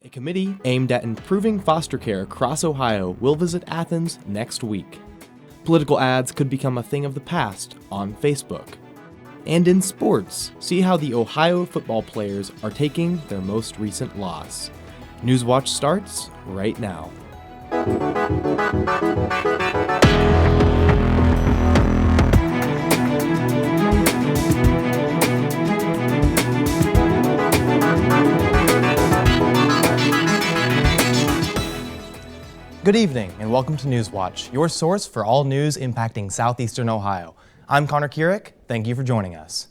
A committee aimed at improving foster care across Ohio will visit Athens next week. Political ads could become a thing of the past on Facebook. And in sports, see how the Ohio football players are taking their most recent loss. Newswatch starts right now. Good evening and welcome to Newswatch, your source for all news impacting southeastern Ohio. I'm Connor Kierick. Thank you for joining us.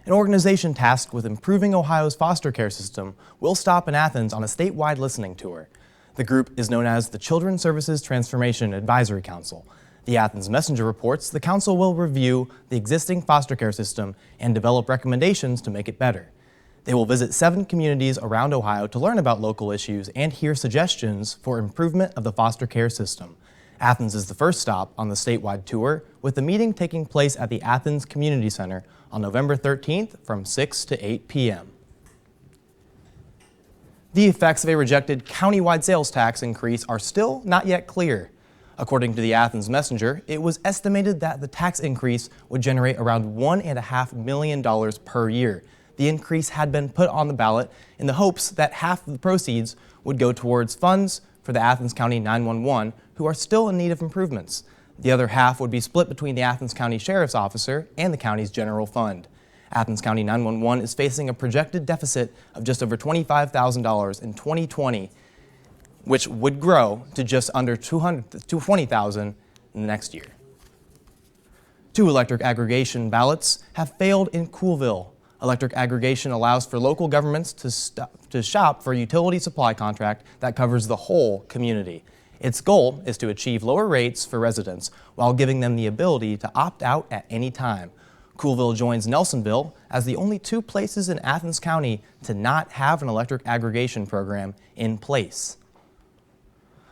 An organization tasked with improving Ohio's foster care system will stop in Athens on a statewide listening tour. The group is known as the Children's Services Transformation Advisory Council. The Athens Messenger reports the council will review the existing foster care system and develop recommendations to make it better. They will visit 7 communities around Ohio to learn about local issues and hear suggestions for improvement of the foster care system. Athens is the first stop on the statewide tour, with the meeting taking place at the Athens Community Center on November 13th from 6 to 8 p.m. The effects of a rejected countywide sales tax increase are still not yet clear. According to the Athens Messenger, it was estimated that the tax increase would generate around $1.5 million per year. The increase had been put on the ballot in the hopes that half of the proceeds would go towards funds for the Athens County 911, who are still in need of improvements. The other half would be split between the Athens County Sheriff's Officer and the county's general fund. Athens County 911 is facing a projected deficit of just over $25,000 in 2020, which would grow to just under $220,000 in the next year. 2 electric aggregation ballots have failed in Coolville. Electric aggregation allows for local governments to shop for a utility supply contract that covers the whole community. Its goal is to achieve lower rates for residents while giving them the ability to opt out at any time. Coolville joins Nelsonville as the only 2 places in Athens County to not have an electric aggregation program in place.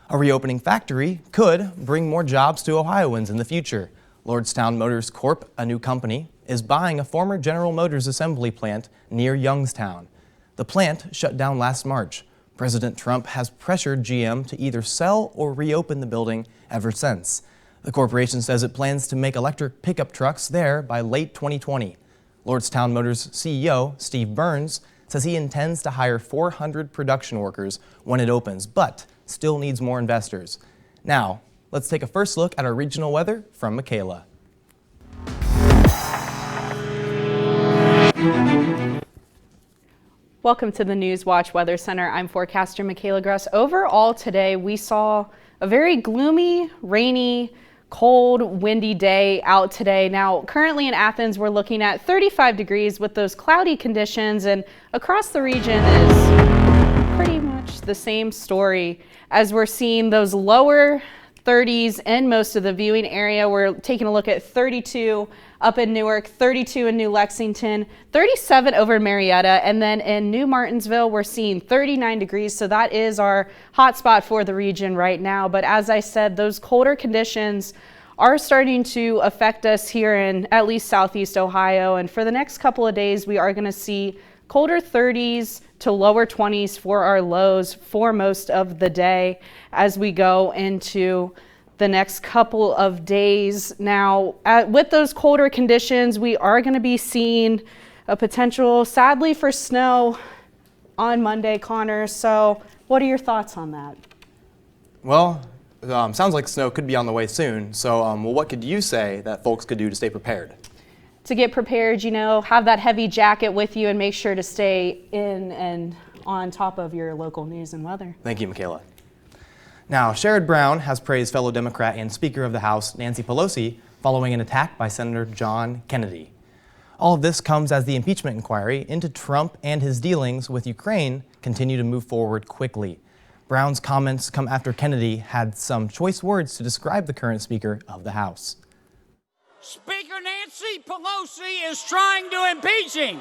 A reopening factory could bring more jobs to Ohioans in the future. Lordstown Motors Corp., a new company, is buying a former General Motors assembly plant near Youngstown. The plant shut down last March. President Trump has pressured GM to either sell or reopen the building ever since. The corporation says it plans to make electric pickup trucks there by late 2020. Lordstown Motors CEO Steve Burns says he intends to hire 400 production workers when it opens, but still needs more investors. Now, let's take a first look at our regional weather from Michaela. Welcome to the Newswatch Weather Center. I'm forecaster Michaela Gruss. Overall today, we saw a very gloomy, rainy, cold, windy day out today. Now, currently in Athens, we're looking at 35 degrees with those cloudy conditions, and across the region is pretty much the same story as we're seeing those lower 30s in most of the viewing area. We're taking a look at 32 up in Newark, 32 in New Lexington, 37 over in Marietta, and then in New Martinsville, we're seeing 39 degrees. So that is our hot spot for the region right now. But as I said, those colder conditions are starting to affect us here in at least Southeast Ohio. And for the next couple of days, we are going to see colder 30s to lower 20s for our lows for most of the day as we go into the next couple of days. Now, with those colder conditions, we are going to be seeing a potential, sadly, for snow on Monday, Connor. So what are your thoughts on that? Well, sounds like snow could be on the way soon. So what could you say that folks could do to stay prepared? To get prepared, have that heavy jacket with you and make sure to stay in and on top of your local news and weather. Thank you, Michaela. Now, Sherrod Brown has praised fellow Democrat and Speaker of the House, Nancy Pelosi, following an attack by Senator John Kennedy. All of this comes as the impeachment inquiry into Trump and his dealings with Ukraine continue to move forward quickly. Brown's comments come after Kennedy had some choice words to describe the current Speaker of the House. Speaker Nancy Pelosi is trying to impeach him.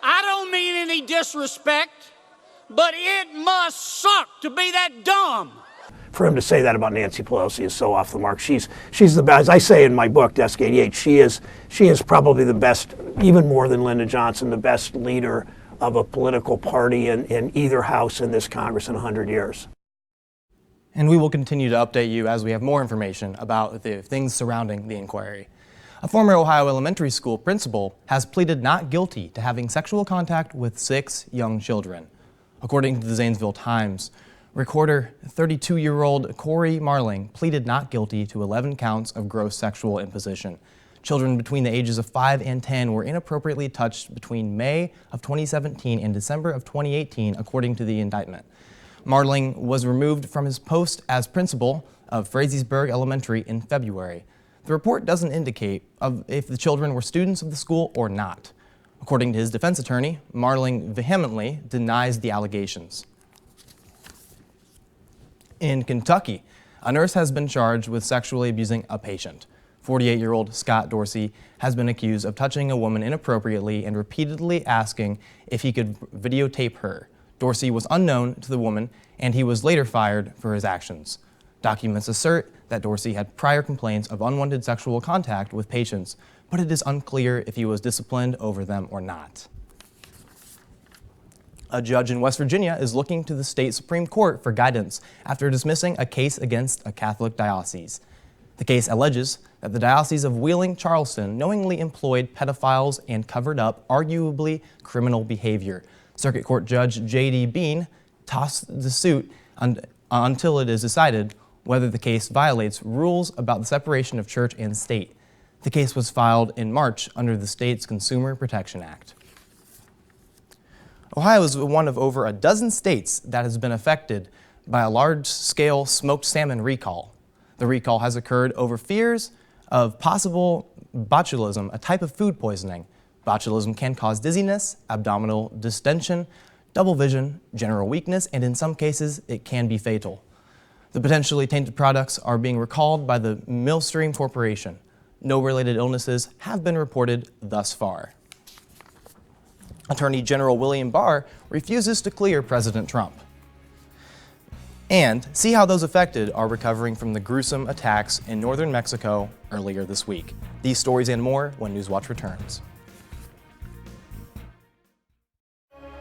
I don't mean any disrespect, but it must suck to be that dumb. for him to say that about Nancy Pelosi is so off the mark. She's the best. As I say in my book, Desk 88, she is probably the best, even more than Lyndon Johnson, the best leader of a political party in either house in this Congress in 100 years. And we will continue to update you as we have more information about the things surrounding the inquiry. A former Ohio elementary school principal has pleaded not guilty to having sexual contact with 6 young children. According to the Zanesville Times, recorder 32-year-old Corey Marling pleaded not guilty to 11 counts of gross sexual imposition. Children between the ages of 5 and 10 were inappropriately touched between May of 2017 and December of 2018, according to the indictment. Marling was removed from his post as principal of Frazeysburg Elementary in February. The report doesn't indicate if the children were students of the school or not. According to his defense attorney, Marling vehemently denies the allegations. In Kentucky, a nurse has been charged with sexually abusing a patient. 48-year-old Scott Dorsey has been accused of touching a woman inappropriately and repeatedly asking if he could videotape her. Dorsey was unknown to the woman, and he was later fired for his actions. Documents assert that Dorsey had prior complaints of unwanted sexual contact with patients, but it is unclear if he was disciplined over them or not. A judge in West Virginia is looking to the state Supreme Court for guidance after dismissing a case against a Catholic diocese. The case alleges that the Diocese of Wheeling-Charleston knowingly employed pedophiles and covered up arguably criminal behavior. Circuit Court Judge J.D. Bean tossed the suit until it is decided whether the case violates rules about the separation of church and state. The case was filed in March under the state's Consumer Protection Act. Ohio is one of over a dozen states that has been affected by a large-scale smoked salmon recall. The recall has occurred over fears of possible botulism, a type of food poisoning. Botulism can cause dizziness, abdominal distension, double vision, general weakness, and in some cases, it can be fatal. The potentially tainted products are being recalled by the Millstream Corporation. No related illnesses have been reported thus far. Attorney General William Barr refuses to clear President Trump. And see how those affected are recovering from the gruesome attacks in northern Mexico earlier this week. These stories and more when Newswatch returns.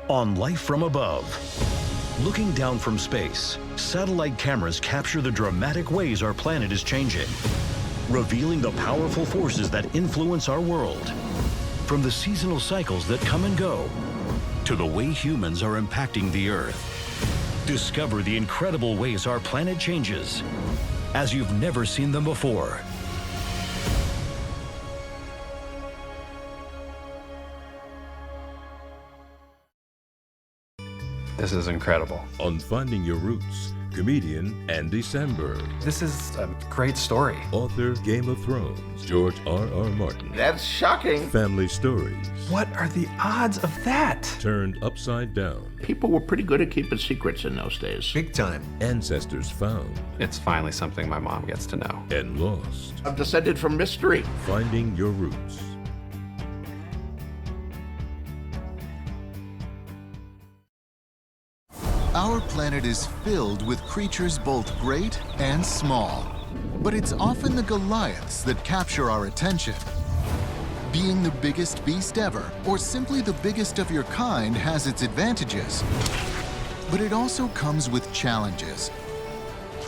On Life from Above. Looking down from space, satellite cameras capture the dramatic ways our planet is changing, revealing the powerful forces that influence our world. From the seasonal cycles that come and go, to the way humans are impacting the Earth. Discover the incredible ways our planet changes, as you've never seen them before. This is incredible. On Finding Your Roots, comedian Andy Samberg. This is a great story. Author, Game of Thrones, George R.R. Martin. That's shocking. Family Stories. What are the odds of that? Turned upside down. People were pretty good at keeping secrets in those days. Big time. Ancestors found. It's finally something my mom gets to know. And lost. I'm descended from mystery. Finding Your Roots. Our planet is filled with creatures both great and small. But it's often the Goliaths that capture our attention. Being the biggest beast ever, or simply the biggest of your kind, has its advantages. But it also comes with challenges.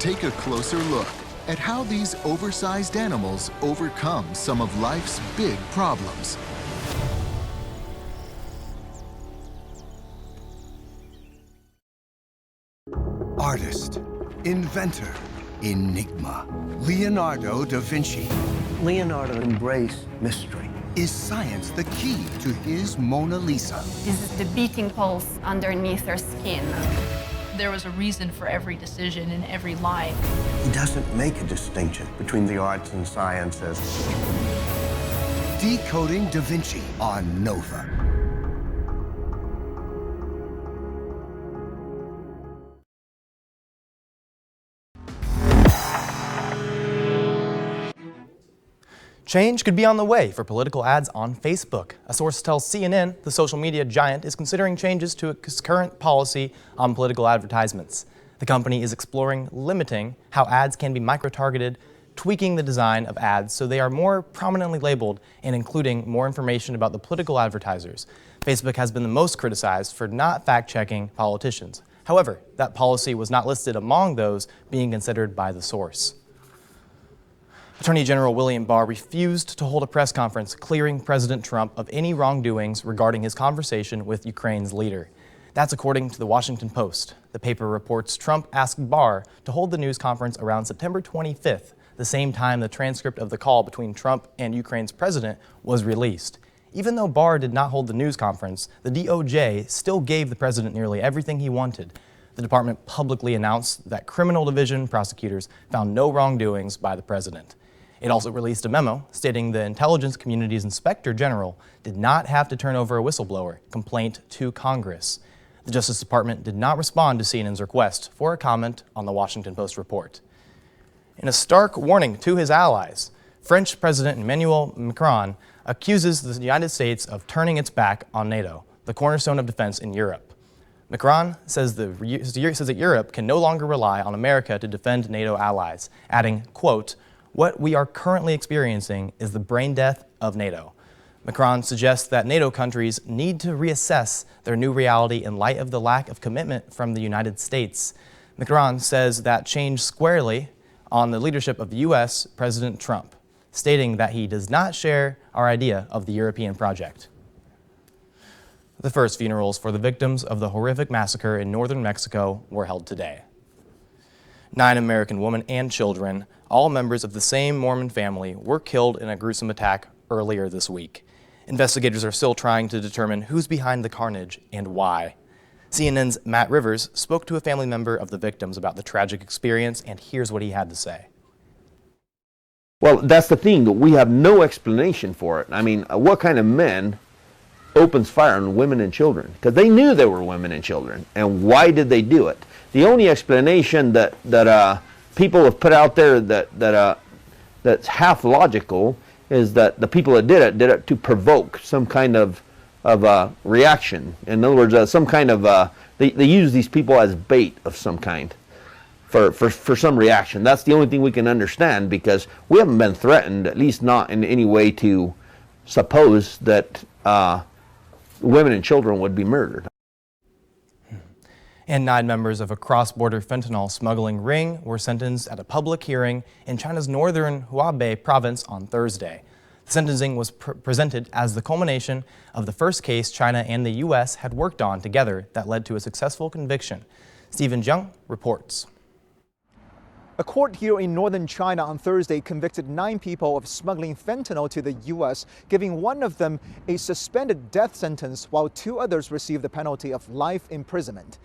Take a closer look at how these oversized animals overcome some of life's big problems. Artist, inventor, enigma, Leonardo da Vinci. Leonardo embraced mystery. Is science the key to his Mona Lisa? This is the beating pulse underneath her skin. There was a reason for every decision and every line. He doesn't make a distinction between the arts and sciences. Decoding Da Vinci on Nova. Change could be on the way for political ads on Facebook. A source tells CNN the social media giant is considering changes to its current policy on political advertisements. The company is exploring limiting how ads can be micro-targeted, tweaking the design of ads so they are more prominently labeled and including more information about the political advertisers. Facebook has been the most criticized for not fact-checking politicians. However, that policy was not listed among those being considered by the source. Attorney General William Barr refused to hold a press conference clearing President Trump of any wrongdoings regarding his conversation with Ukraine's leader. That's according to the Washington Post. The paper reports Trump asked Barr to hold the news conference around September 25th, the same time the transcript of the call between Trump and Ukraine's president was released. Even though Barr did not hold the news conference, the DOJ still gave the president nearly everything he wanted. The department publicly announced that criminal division prosecutors found no wrongdoings by the president. It also released a memo stating the intelligence community's inspector general did not have to turn over a whistleblower complaint to Congress. The Justice Department did not respond to CNN's request for a comment on the Washington Post report. In a stark warning to his allies, French President Emmanuel Macron accuses the United States of turning its back on NATO, the cornerstone of defense in Europe. Macron says that Europe can no longer rely on America to defend NATO allies, adding, quote, "What we are currently experiencing is the brain death of NATO." Macron suggests that NATO countries need to reassess their new reality in light of the lack of commitment from the United States. Macron says that changed squarely on the leadership of U.S. President Trump, stating that he does not share our idea of the European project. The first funerals for the victims of the horrific massacre in northern Mexico were held today. 9 American women and children, all members of the same Mormon family, were killed in a gruesome attack earlier this week. Investigators are still trying to determine who's behind the carnage and why. CNN's Matt Rivers spoke to a family member of the victims about the tragic experience, and here's what he had to say. Well, that's the thing. We have no explanation for it. I mean, what kind of men opens fire on women and children? Because they knew they were women and children. And why did they do it? The only explanation that people have put out there that's half logical is that the people that did it to provoke some kind of reaction. In other words, some kind of they use these people as bait of some kind for some reaction. That's the only thing we can understand, because we haven't been threatened, at least not in any way to suppose that women and children would be murdered. And 9 members of a cross-border fentanyl smuggling ring were sentenced at a public hearing in China's northern Hubei province on Thursday. The sentencing was presented as the culmination of the first case China and the U.S. had worked on together that led to a successful conviction. Stephen Jiang reports. A court here in northern China on Thursday convicted 9 people of smuggling fentanyl to the U.S., giving one of them a suspended death sentence while 2 others received the penalty of life imprisonment.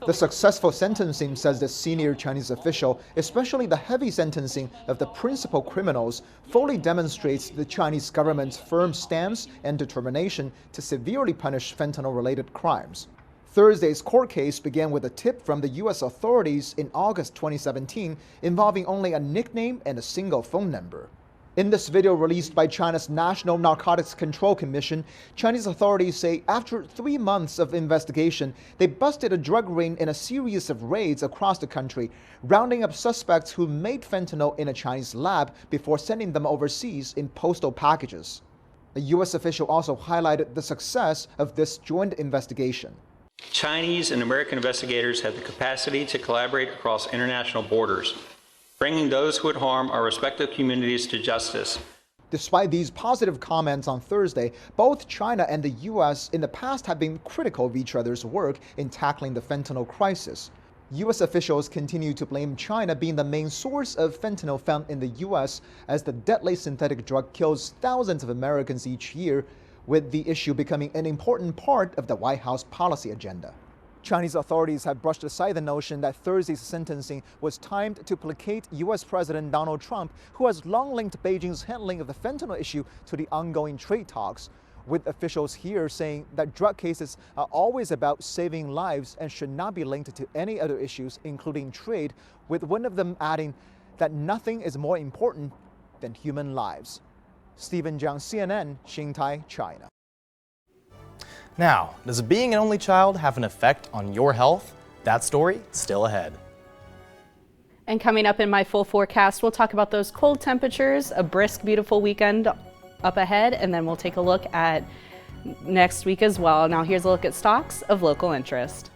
The successful sentencing, says the senior Chinese official, especially the heavy sentencing of the principal criminals, fully demonstrates the Chinese government's firm stance and determination to severely punish fentanyl-related crimes. Thursday's court case began with a tip from the U.S. authorities in August 2017 involving only a nickname and a single phone number. In this video released by China's National Narcotics Control Commission, Chinese authorities say after 3 months of investigation, they busted a drug ring in a series of raids across the country, rounding up suspects who made fentanyl in a Chinese lab before sending them overseas in postal packages. A U.S. official also highlighted the success of this joint investigation. Chinese and American investigators have the capacity to collaborate across international borders, bringing those who would harm our respective communities to justice. Despite these positive comments on Thursday, both China and the U.S. in the past have been critical of each other's work in tackling the fentanyl crisis. U.S. officials continue to blame China being the main source of fentanyl found in the U.S., as the deadly synthetic drug kills thousands of Americans each year, with the issue becoming an important part of the White House policy agenda. Chinese authorities have brushed aside the notion that Thursday's sentencing was timed to placate U.S. President Donald Trump, who has long linked Beijing's handling of the fentanyl issue to the ongoing trade talks, with officials here saying that drug cases are always about saving lives and should not be linked to any other issues, including trade, with one of them adding that nothing is more important than human lives. Stephen Jiang, CNN, Xintai, China. Now, does being an only child have an effect on your health? That story still ahead. And coming up in my full forecast, we'll talk about those cold temperatures, a brisk, beautiful weekend up ahead, and then we'll take a look at next week as well. Now here's a look at stocks of local interest.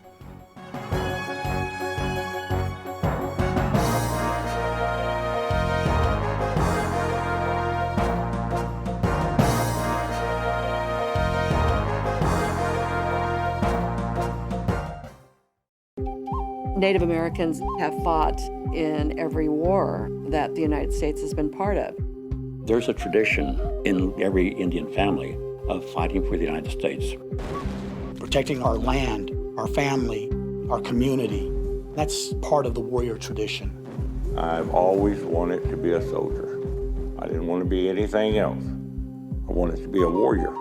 Native Americans have fought in every war that the United States has been part of. There's a tradition in every Indian family of fighting for the United States. Protecting our land, our family, our community, that's part of the warrior tradition. I've always wanted to be a soldier. I didn't want to be anything else. I wanted to be a warrior.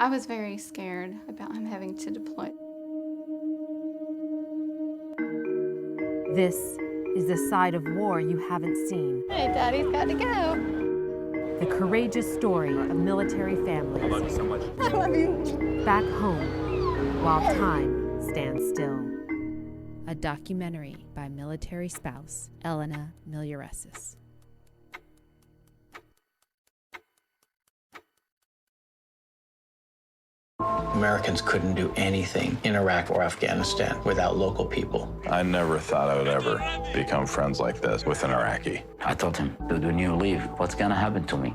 I was very scared about him having to deploy. This is the side of war you haven't seen. Hey, Daddy's got to go. The courageous story of military families. I love you so much. I love you. Back home, while time stands still. A documentary by military spouse Elena Miliaresis. Americans couldn't do anything in Iraq or Afghanistan without local people. I never thought I would ever become friends like this with an Iraqi. I told him, dude, when you leave, what's gonna happen to me?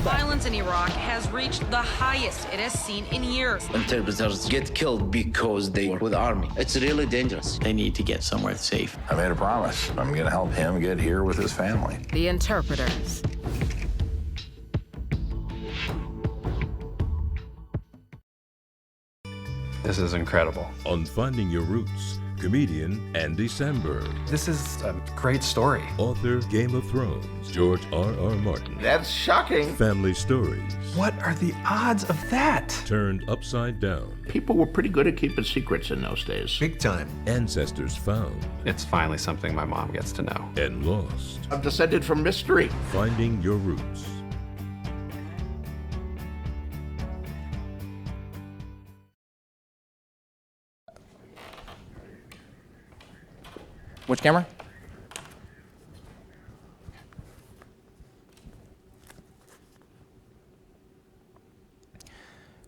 Violence in Iraq has reached the highest it has seen in years. Interpreters get killed because they were with the army. It's really dangerous. They need to get somewhere safe. I made a promise. I'm gonna help him get here with his family. The Interpreters. This is incredible. On Finding Your Roots, comedian Andy Samberg. This is a great story. Author, Game of Thrones, George R.R. Martin. That's shocking. Family stories. What are the odds of that? Turned upside down. People were pretty good at keeping secrets in those days. Big time. Ancestors found. It's finally something my mom gets to know. And lost. I'm descended from mystery. Finding Your Roots. Which camera?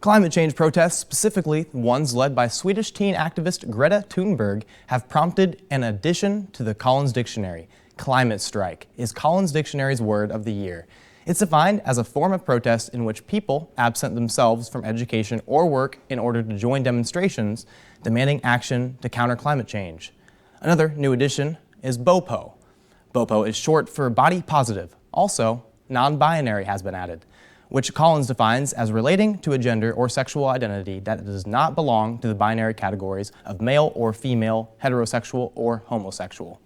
Climate change protests, specifically ones led by Swedish teen activist Greta Thunberg, have prompted an addition to the Collins Dictionary. Climate strike is Collins Dictionary's word of the year. It's defined as a form of protest in which people absent themselves from education or work in order to join demonstrations demanding action to counter climate change. Another new addition is BOPO. BOPO is short for body positive. Also, non-binary has been added, which Collins defines as relating to a gender or sexual identity that does not belong to the binary categories of male or female, heterosexual or homosexual.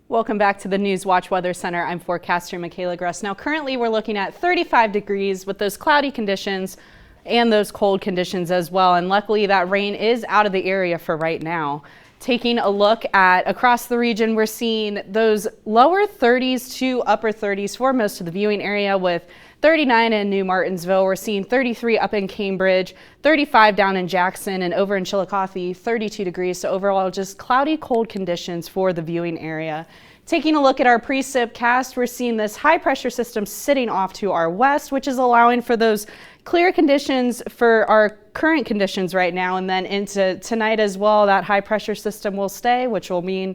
Welcome back to the Newswatch Weather Center. I'm forecaster Michaela Gress. Now currently we're looking at 35 degrees with those cloudy conditions and those cold conditions as well. And luckily that rain is out of the area for right now. Taking a look at across the region, we're seeing those lower 30s to upper 30s for most of the viewing area, with 39 in New Martinsville. We're seeing 33 up in Cambridge, 35 down in Jackson, and over in Chillicothe, 32 degrees. So overall, just cloudy, cold conditions for the viewing area. Taking a look at our precipcast, we're seeing this high pressure system sitting off to our west, which is allowing for those clear conditions for our current conditions right now. And then into tonight as well, that high pressure system will stay, which will mean,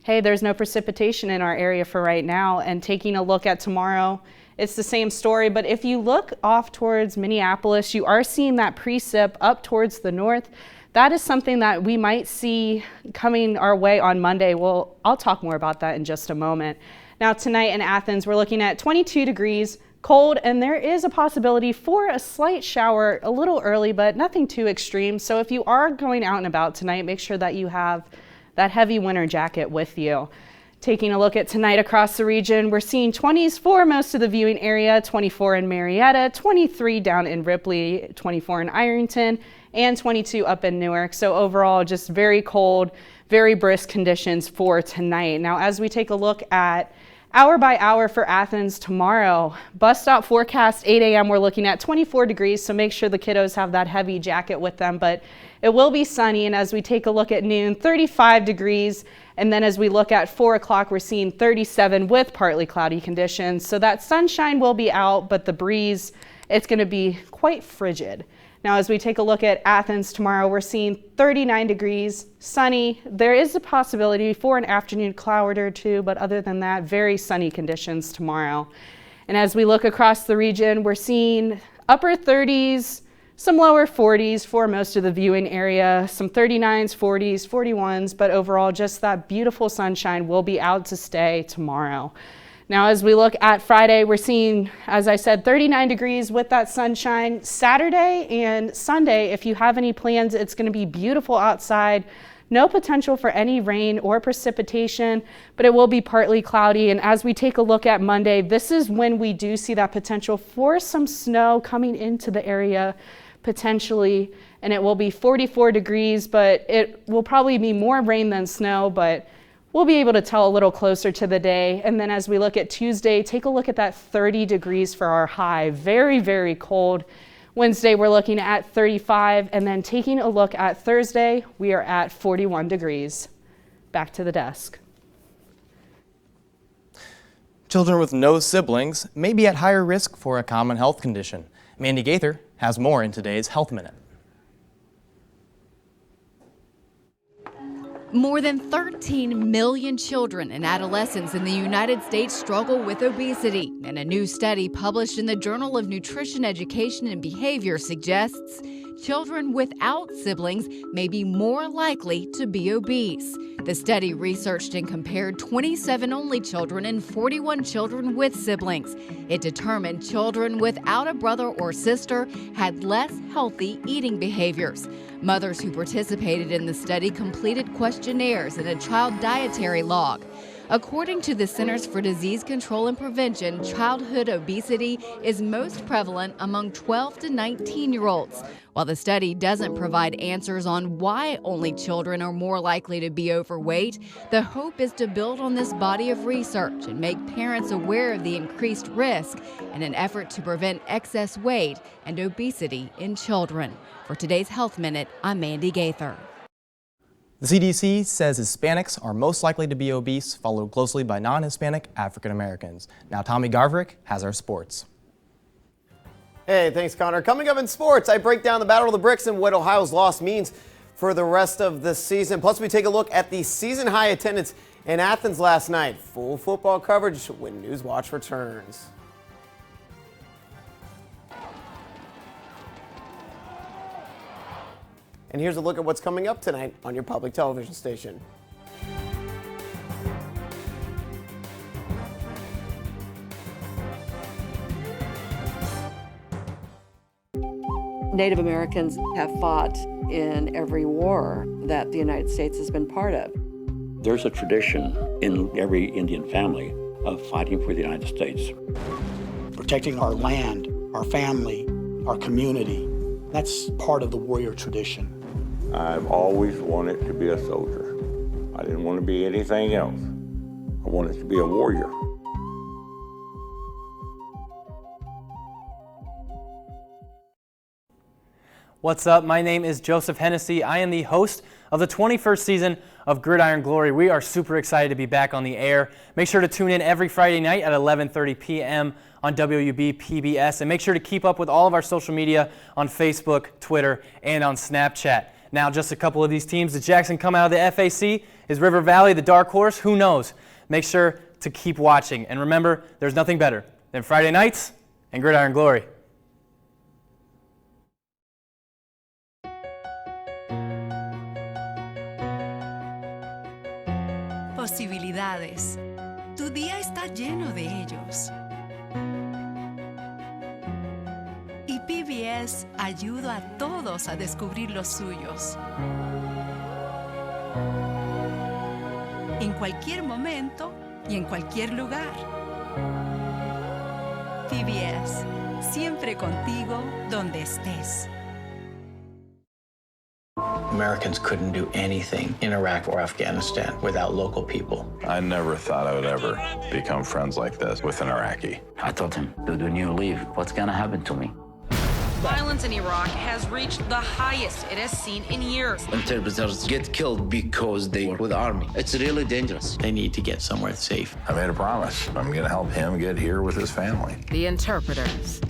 hey, there's no precipitation in our area for right now. And taking a look at tomorrow, it's the same story. But if you look off towards Minneapolis, you are seeing that precip up towards the north. That is something that we might see coming our way on Monday. Well, I'll talk more about that in just a moment. Now tonight in Athens, we're looking at 22 degrees, cold, and there is a possibility for a slight shower a little early, but nothing too extreme. So if you are going out and about tonight, make sure that you have that heavy winter jacket with you. Taking a look at tonight across the region, we're seeing 20s for most of the viewing area, 24 in Marietta, 23 down in Ripley, 24 in Ironton, and 22 up in Newark. So overall, just very cold, very brisk conditions for tonight. Now, as we take a look at hour by hour for Athens tomorrow, bus stop forecast 8 a.m. we're looking at 24 degrees, so make sure the kiddos have that heavy jacket with them, but it will be sunny. And as we take a look at noon, 35 degrees. And then as we look at 4 o'clock, we're seeing 37 with partly cloudy conditions. So that sunshine will be out, but the breeze, it's going to be quite frigid. Now, as we take a look at Athens tomorrow, we're seeing 39 degrees, sunny. There is a possibility for an afternoon cloud or two, but other than that, very sunny conditions tomorrow. And as we look across the region, we're seeing upper 30s, some lower 40s for most of the viewing area, some 39s, 40s, 41s, but overall just that beautiful sunshine will be out to stay tomorrow. Now, as we look at Friday, we're seeing, as I said, 39 degrees with that sunshine. Saturday and Sunday, if you have any plans, it's going to be beautiful outside. No potential for any rain or precipitation, but it will be partly cloudy. And as we take a look at Monday, this is when we do see that potential for some snow coming into the area potentially, and it will be 44 degrees, but it will probably be more rain than snow, but we'll be able to tell a little closer to the day. And then as we look at Tuesday, take a look at that 30 degrees for our high. Very, very cold. Wednesday, we're looking at 35, and then taking a look at Thursday, we are at 41 degrees. Back to the desk. Children with no siblings may be at higher risk for a common health condition. Mandy Gaither has more in today's Health Minute. More than 13 million children and adolescents in the United States struggle with obesity, and a new study published in the Journal of Nutrition, Education, and Behavior suggests children without siblings may be more likely to be obese. The study researched and compared 27 only children and 41 children with siblings. It determined children without a brother or sister had less healthy eating behaviors. Mothers who participated in the study completed questionnaires and a child dietary log. According to the Centers for Disease Control and Prevention, childhood obesity is most prevalent among 12 to 19-year-olds. While the study doesn't provide answers on why only children are more likely to be overweight, the hope is to build on this body of research and make parents aware of the increased risk in an effort to prevent excess weight and obesity in children. For today's Health Minute, I'm Mandy Gaither. The CDC says Hispanics are most likely to be obese, followed closely by non-Hispanic African Americans. Now Tommy Garverick has our sports. Hey, thanks, Connor. Coming up in sports, I break down the Battle of the Bricks and what Ohio's loss means for the rest of the season. Plus, we take a look at the season-high attendance in Athens last night. Full football coverage when Newswatch returns. And here's a look at what's coming up tonight on your public television station. Native Americans have fought in every war that the United States has been part of. There's a tradition in every Indian family of fighting for the United States. Protecting our land, our family, our community. That's part of the warrior tradition. I've always wanted to be a soldier. I didn't want to be anything else. I wanted to be a warrior. What's up? My name is Joseph Hennessy. I am the host of the 21st season of Gridiron Glory. We are super excited to be back on the air. Make sure to tune in every Friday night at 11:30 p.m. on WOUB PBS, and make sure to keep up with all of our social media on Facebook, Twitter, and on Snapchat. Now, just a couple of these teams. Did Jackson come out of the FAC? Is River Valley the dark horse? Who knows? Make sure to keep watching. And remember, there's nothing better than Friday nights and Gridiron Glory. Posibilidades. Tu día está lleno de ellos. Y PBS ayuda a todos a descubrir los suyos. cualquier momento y en cualquier lugar. PBS, siempre contigo donde estés. Americans couldn't do anything in Iraq or Afghanistan without local people. I never thought I would ever become friends like this with an Iraqi. I told him, dude, when you leave, what's gonna happen to me? Violence in Iraq has reached the highest it has seen in years. Interpreters get killed because they were with the army. It's really dangerous. They need to get somewhere safe. I made a promise. I'm gonna help him get here with his family. The interpreters.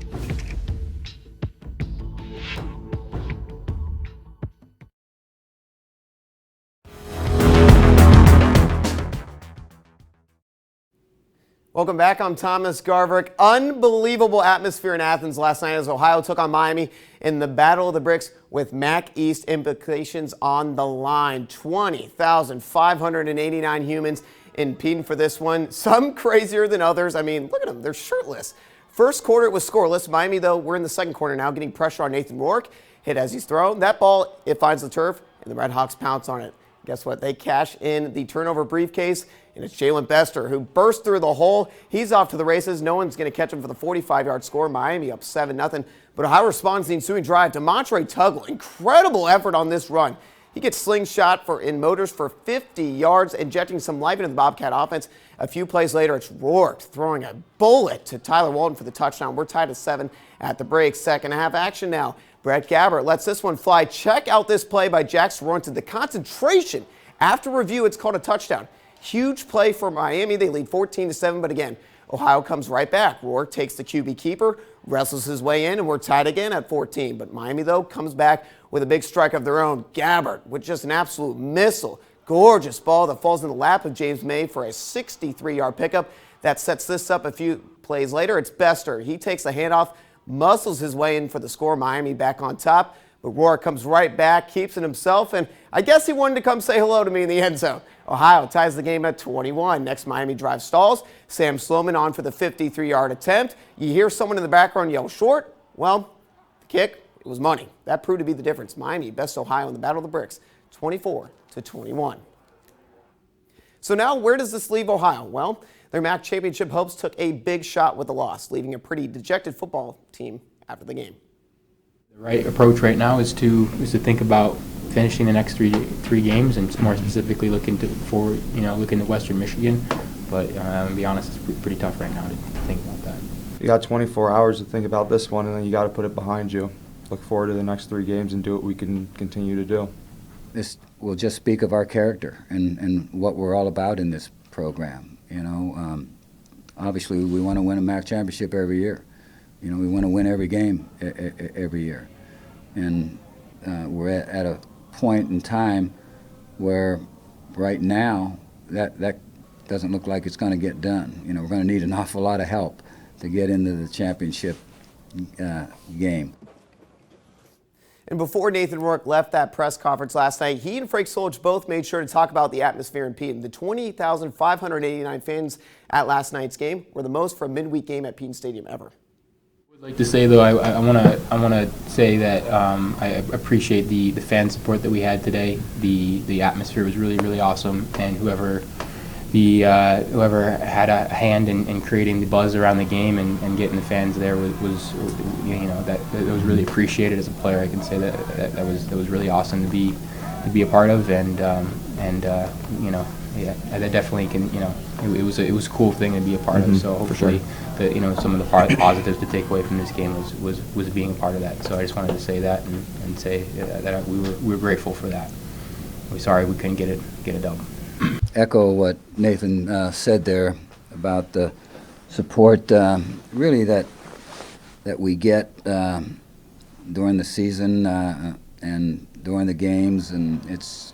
Welcome back. I'm Thomas Garverick. Unbelievable atmosphere in Athens last night as Ohio took on Miami in the Battle of the Bricks with MAC East implications on the line. 20,589 humans impeding for this one. Some crazier than others. I mean, look at them. They're shirtless. First quarter, it was scoreless. Miami, though, we're in the second quarter now, getting pressure on Nathan Rourke. Hit as he's thrown. That ball, it finds the turf, and the Redhawks pounce on it. Guess what? They cash in the turnover briefcase, and it's Jalen Bester who burst through the hole. He's off to the races. No one's going to catch him for the 45-yard score. Miami up 7-0. But Ohio responds to the ensuing drive. DeMontre Tuggle, incredible effort on this run. He gets slingshot in motors for 50 yards, injecting some life into the Bobcat offense. A few plays later, it's Rourke throwing a bullet to Tyler Walton for the touchdown. We're tied at 7 at the break. Second half action now. Brett Gabbert lets this one fly. Check out this play by Jackson Roynton. The concentration. After review, it's called a touchdown. Huge play for Miami. They lead 14-7, but again, Ohio comes right back. Rourke takes the QB keeper, wrestles his way in, and we're tied again at 14. But Miami, though, comes back with a big strike of their own. Gabbert with just an absolute missile. Gorgeous ball that falls in the lap of James May for a 63-yard pickup. That sets this up a few plays later. It's Bester. He takes the handoff, muscles his way in for the score. Miami back on top. But Rourke comes right back, keeps it himself, and I guess he wanted to come say hello to me in the end zone. Ohio ties the game at 21. Next, Miami drive stalls. Sam Sloman on for the 53-yard attempt. You hear someone in the background yell short. Well, the kick, it was money. That proved to be the difference. Miami bests Ohio in the Battle of the Bricks, 24-21. So now where does this leave Ohio? Well, their MAC championship hopes took a big shot with the loss, leaving a pretty dejected football team after the game. The right approach right now is to think about finishing the next three games, and more specifically looking to Western Michigan. But to be honest, it's pretty tough right now to think about that. You got 24 hours to think about this one, and then you got to put it behind you. Look forward to the next 3 games and do what we can continue to do. This will just speak of our character and what we're all about in this program. Obviously we want to win a MAC championship every year. We want to win every game every year. And we're at a point in time where right now that doesn't look like it's going to get done. We're going to need an awful lot of help to get into the championship game. And before Nathan Rourke left that press conference last night, he and Frank Solich both made sure to talk about the atmosphere in Peyton. The 20,589 fans at last night's game were the most for a midweek game at Peyton Stadium ever. I'd like to say, though, I want to say that I appreciate the fan support that we had today. The atmosphere was really, really awesome, and whoever had a hand in creating the buzz around the game and getting the fans there was that was really appreciated. As a player, I can say that was really awesome to be a part of, and that definitely can, it was a cool thing to be a part of. So hopefully, some of the positives to take away from this game was being a part of that. So I just wanted to say that and say that we were grateful for that. We're sorry we couldn't get a dub. Echo what Nathan said there about the support really that we get during the season and during the games, and it's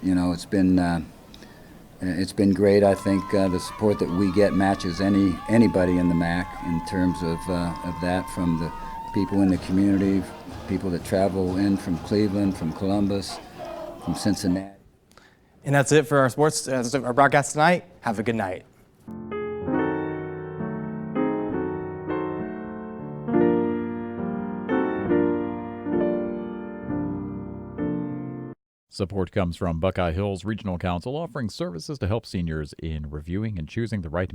been great. I think the support that we get matches anybody in the MAC in terms of that, from the people in the community, people that travel in from Cleveland, from Columbus, from Cincinnati. And that's it for our our broadcast tonight. Have a good night. Support comes from Buckeye Hills Regional Council, offering services to help seniors in reviewing and choosing the right